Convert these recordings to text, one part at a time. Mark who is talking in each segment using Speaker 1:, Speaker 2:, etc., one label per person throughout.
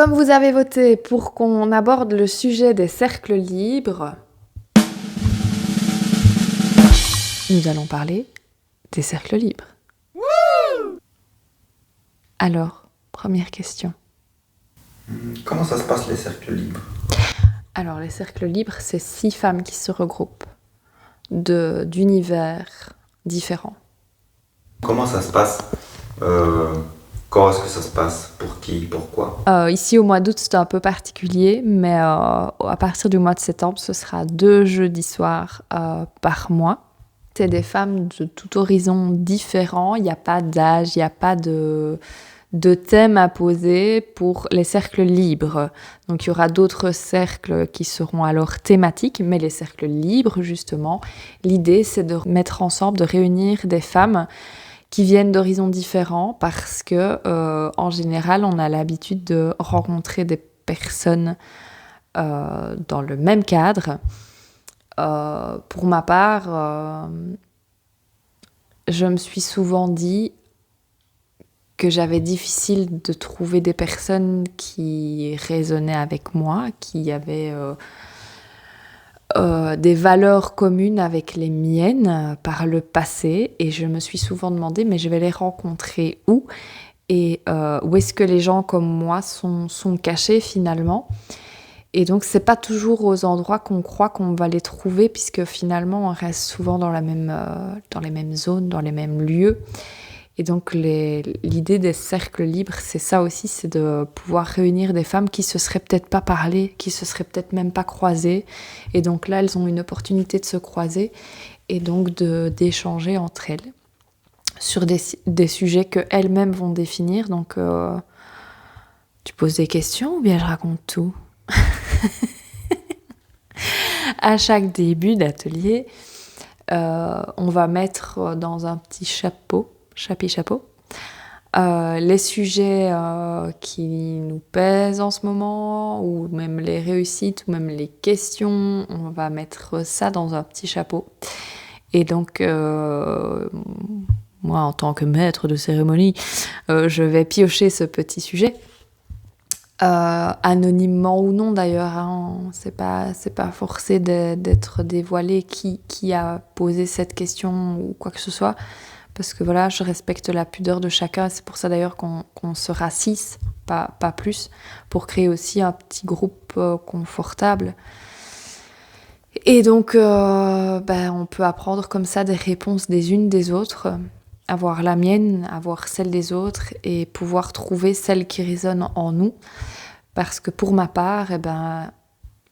Speaker 1: Comme vous avez voté pour qu'on aborde le sujet des cercles libres, nous allons parler des cercles libres. Alors, première question.
Speaker 2: Comment ça se passe les cercles libres?
Speaker 1: Alors, les cercles libres, c'est 6 femmes qui se regroupent d'univers différents.
Speaker 2: Comment ça se passe? Quand est-ce que ça se passe? Pour qui? Pourquoi?
Speaker 1: Ici, au mois d'août, c'est un peu particulier, mais à partir du mois de septembre, ce sera 2 jeudis soirs par mois. C'est des femmes de tout horizon différent. Il n'y a pas d'âge, il n'y a pas de thème à poser pour les cercles libres. Donc, il y aura d'autres cercles qui seront alors thématiques, mais les cercles libres, justement, l'idée, c'est de mettre ensemble, de réunir des femmes qui viennent d'horizons différents parce que, en général, on a l'habitude de rencontrer des personnes dans le même cadre. Pour ma part, je me suis souvent dit que j'avais difficile de trouver des personnes qui résonnaient avec moi, qui avaient des valeurs communes avec les miennes par le passé. Et je me suis souvent demandé, mais je vais les rencontrer où? Et où est-ce que les gens comme moi sont cachés finalement? Et donc, c'est pas toujours aux endroits qu'on croit qu'on va les trouver, puisque finalement, on reste souvent dans les mêmes zones, dans les mêmes lieux. Et donc, l'idée des cercles libres, c'est ça aussi, c'est de pouvoir réunir des femmes qui se seraient peut-être pas parlé, qui se seraient peut-être même pas croisées. Et donc là, elles ont une opportunité de se croiser et donc d'échanger entre elles sur des sujets qu'elles-mêmes vont définir. Donc, tu poses des questions ou bien je raconte tout? À chaque début d'atelier, on va mettre dans un petit chapeau, les sujets qui nous pèsent en ce moment, ou même les réussites, ou même les questions. On va mettre ça dans un petit chapeau. Et donc, moi, en tant que maître de cérémonie, je vais piocher ce petit sujet. Anonymement ou non d'ailleurs, hein, c'est pas forcé d'être dévoilé qui a posé cette question ou quoi que ce soit, parce que voilà, je respecte la pudeur de chacun. C'est pour ça d'ailleurs qu'on sera 6, pas plus, pour créer aussi un petit groupe confortable. Et donc on peut apprendre comme ça des réponses des unes des autres, avoir la mienne, avoir celle des autres, et pouvoir trouver celle qui résonne en nous. Parce que pour ma part,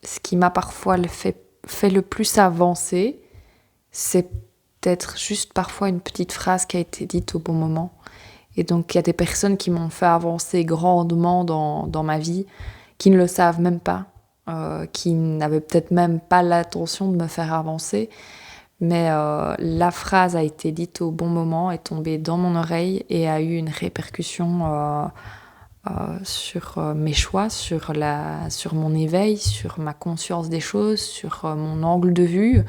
Speaker 1: ce qui m'a parfois fait le plus avancer, c'est peut-être juste parfois une petite phrase qui a été dite au bon moment. Et donc il y a des personnes qui m'ont fait avancer grandement dans ma vie, qui ne le savent même pas, qui n'avaient peut-être même pas l'intention de me faire avancer. Mais la phrase a été dite au bon moment, est tombée dans mon oreille et a eu une répercussion sur mes choix, sur mon éveil, sur ma conscience des choses, sur mon angle de vue.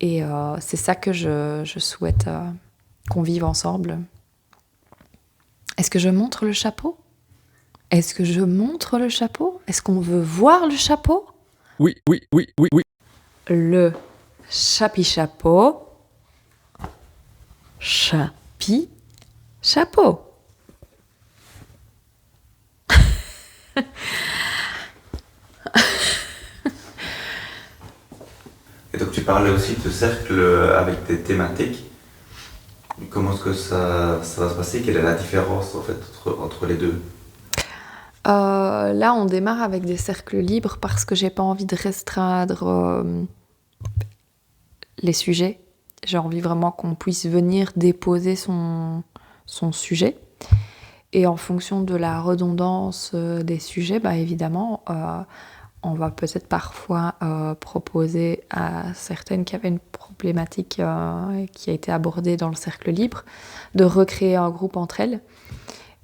Speaker 1: Et c'est ça que je souhaite qu'on vive ensemble. Est-ce que je montre le chapeau? Est-ce que je montre le chapeau? Est-ce qu'on veut voir le chapeau?
Speaker 3: Oui.
Speaker 1: Le chapeau. Chapeau.
Speaker 2: Et donc tu parlais aussi de cercles avec des thématiques. Comment est-ce que ça va se passer? Quelle est la différence en fait entre les deux?
Speaker 1: Là, on démarre avec des cercles libres parce que j'ai pas envie de restreindre les sujets. J'ai envie vraiment qu'on puisse venir déposer son sujet. Et en fonction de la redondance des sujets, évidemment, on va peut-être parfois proposer à certaines qui avaient une problématique qui a été abordée dans le cercle libre, de recréer un groupe entre elles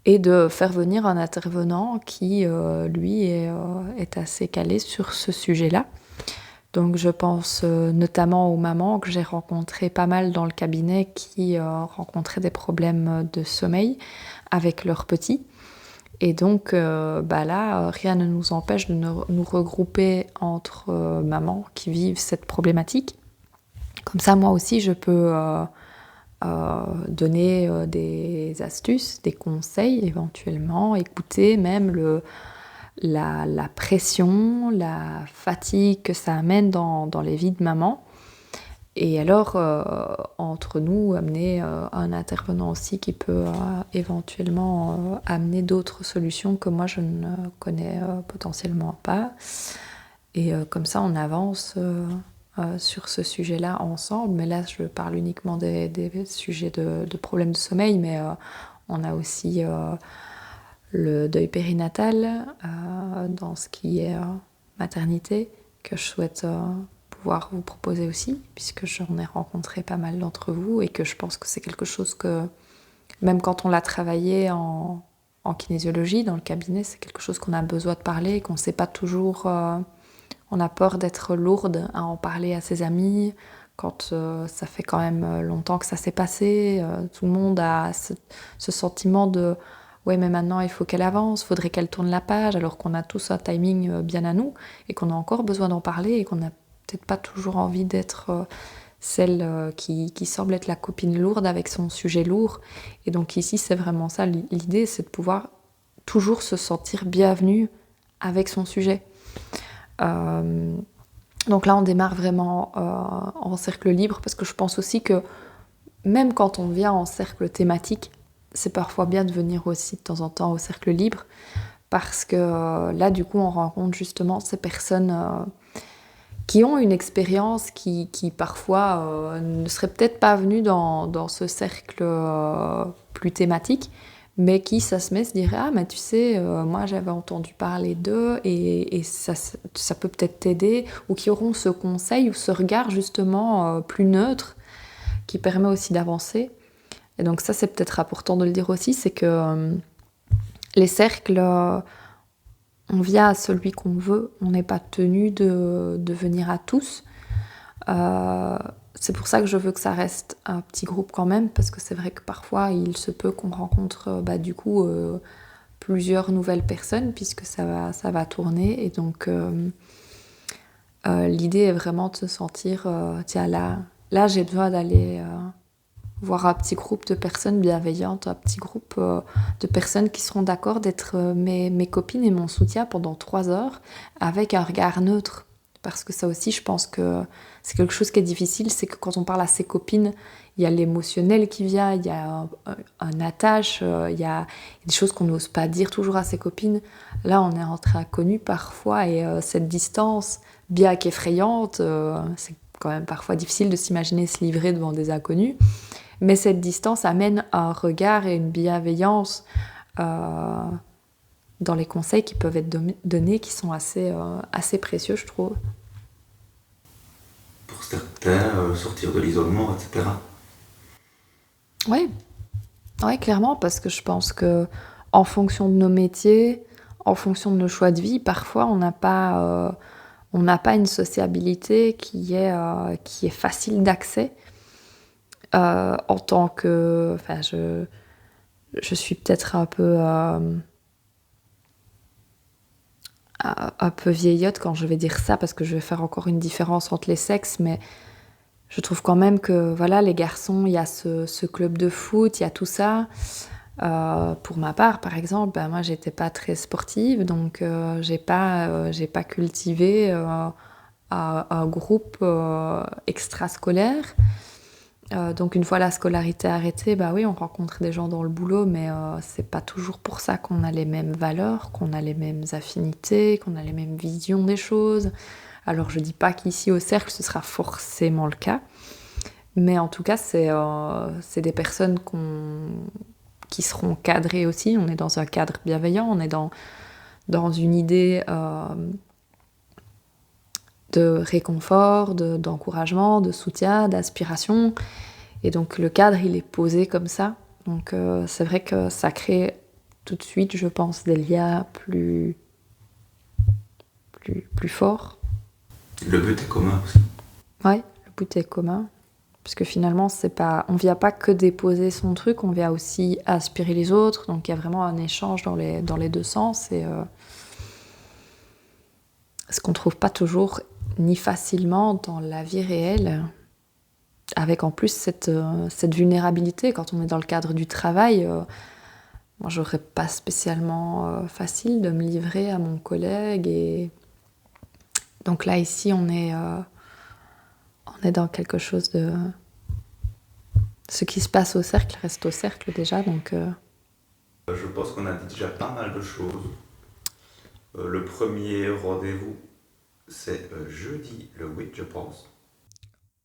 Speaker 1: et de faire venir un intervenant qui, lui, est assez calé sur ce sujet-là. Donc je pense notamment aux mamans que j'ai rencontrées pas mal dans le cabinet qui rencontraient des problèmes de sommeil avec leurs petits Et donc là, rien ne nous empêche de nous regrouper entre mamans qui vivent cette problématique. Comme ça, moi aussi, je peux donner des astuces, des conseils éventuellement, écouter même la pression, la fatigue que ça amène dans les vies de maman. Et alors, entre nous, amener un intervenant aussi qui peut éventuellement amener d'autres solutions que moi je ne connais potentiellement pas. Et comme ça, on avance sur ce sujet-là ensemble. Mais là, je parle uniquement des sujets de problèmes de sommeil, mais on a aussi le deuil périnatal dans ce qui est maternité, que je souhaite pouvoir vous proposer aussi, puisque j'en ai rencontré pas mal d'entre vous et que je pense que c'est quelque chose que, même quand on l'a travaillé en kinésiologie, dans le cabinet, c'est quelque chose qu'on a besoin de parler et qu'on ne sait pas toujours. On a peur d'être lourde à en parler à ses amis, quand ça fait quand même longtemps que ça s'est passé. Tout le monde a ce sentiment de ouais, mais maintenant il faut qu'elle avance, faudrait qu'elle tourne la page, alors qu'on a tous un timing bien à nous et qu'on a encore besoin d'en parler et qu'on n'a peut-être pas toujours envie d'être celle qui semble être la copine lourde avec son sujet lourd. Et donc ici, c'est vraiment ça, l'idée, c'est de pouvoir toujours se sentir bienvenue avec son sujet. Donc là, on démarre vraiment en cercle libre, parce que je pense aussi que même quand on vient en cercle thématique, c'est parfois bien de venir aussi de temps en temps au cercle libre, parce que là, du coup, on rencontre justement ces personnes qui ont une expérience qui parfois ne serait peut-être pas venue dans ce cercle plus thématique, mais qui, ça se met, se dirait « Ah, mais tu sais, moi j'avais entendu parler d'eux et ça peut peut-être t'aider », ou qui auront ce conseil ou ce regard justement plus neutre qui permet aussi d'avancer. Et donc ça, c'est peut-être important de le dire aussi, c'est que les cercles, on vient à celui qu'on veut, on n'est pas tenu de venir à tous. C'est pour ça que je veux que ça reste un petit groupe quand même, parce que c'est vrai que parfois il se peut qu'on rencontre plusieurs nouvelles personnes, puisque ça va tourner. Et donc l'idée est vraiment de se sentir tiens, là j'ai besoin d'aller voir un petit groupe de personnes bienveillantes, un petit groupe de personnes qui seront d'accord d'être mes copines et mon soutien pendant 3 heures, avec un regard neutre. Parce que ça aussi, je pense que c'est quelque chose qui est difficile, c'est que quand on parle à ses copines, il y a l'émotionnel qui vient, il y a un attache, il y a des choses qu'on n'ose pas dire toujours à ses copines. Là, on est entre inconnus parfois, et cette distance, bien qu'effrayante, c'est quand même parfois difficile de s'imaginer se livrer devant des inconnus. Mais cette distance amène un regard et une bienveillance dans les conseils qui peuvent être donnés, qui sont assez précieux, je trouve.
Speaker 2: Pour certains, sortir de l'isolement, etc.
Speaker 1: Oui, clairement, parce que je pense que en fonction de nos métiers, en fonction de nos choix de vie, parfois on n'a pas une sociabilité qui est facile d'accès. En tant que... Enfin, je suis peut-être un peu vieillotte quand je vais dire ça, parce que je vais faire encore une différence entre les sexes, mais je trouve quand même que voilà, les garçons, il y a ce club de foot, il y a tout ça. Pour ma part, par exemple, moi j'étais pas très sportive, donc j'ai pas cultivé un groupe extrascolaire. Donc une fois la scolarité arrêtée, oui, on rencontre des gens dans le boulot, mais c'est pas toujours pour ça qu'on a les mêmes valeurs, qu'on a les mêmes affinités, qu'on a les mêmes visions des choses. Alors je dis pas qu'ici au cercle ce sera forcément le cas, mais en tout cas c'est des personnes qui seront cadrées aussi. On est dans un cadre bienveillant, on est dans une idée de réconfort, d'encouragement, de soutien, d'aspiration. Et donc le cadre, il est posé comme ça. Donc c'est vrai que ça crée tout de suite, je pense, des liens plus forts.
Speaker 2: Le but est commun aussi.
Speaker 1: Ouais, le but est commun. Parce que finalement, on vient pas que déposer son truc, on vient aussi aspirer les autres. Donc il y a vraiment un échange dans les deux sens. Et ce qu'on trouve pas toujours ni facilement dans la vie réelle. Avec en plus cette vulnérabilité, quand on est dans le cadre du travail, moi j'aurais pas spécialement facile de me livrer à mon collègue. Et donc là, ici, on est dans quelque chose de... Ce qui se passe au cercle reste au cercle déjà, donc...
Speaker 2: Je pense qu'on a dit déjà pas mal de choses. Le premier rendez-vous, c'est jeudi le 8, je pense.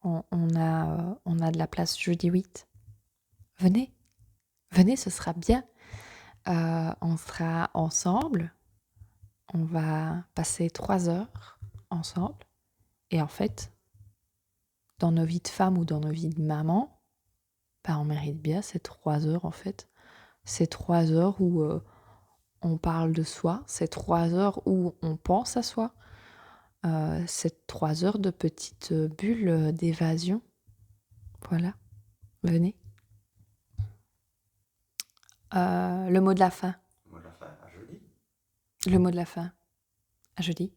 Speaker 1: On a de la place jeudi 8. Venez, venez, ce sera bien. On sera ensemble. On va passer 3 heures ensemble. Et en fait, dans nos vies de femmes ou dans nos vies de maman, on mérite bien ces 3 heures en fait. Ces 3 heures où on parle de soi, ces 3 heures où on pense à soi, ces 3 heures de petites bulles d'évasion. Voilà, venez. Le mot de la fin.
Speaker 2: Le mot de la fin, à jeudi.
Speaker 1: Le mot de la fin. À jeudi.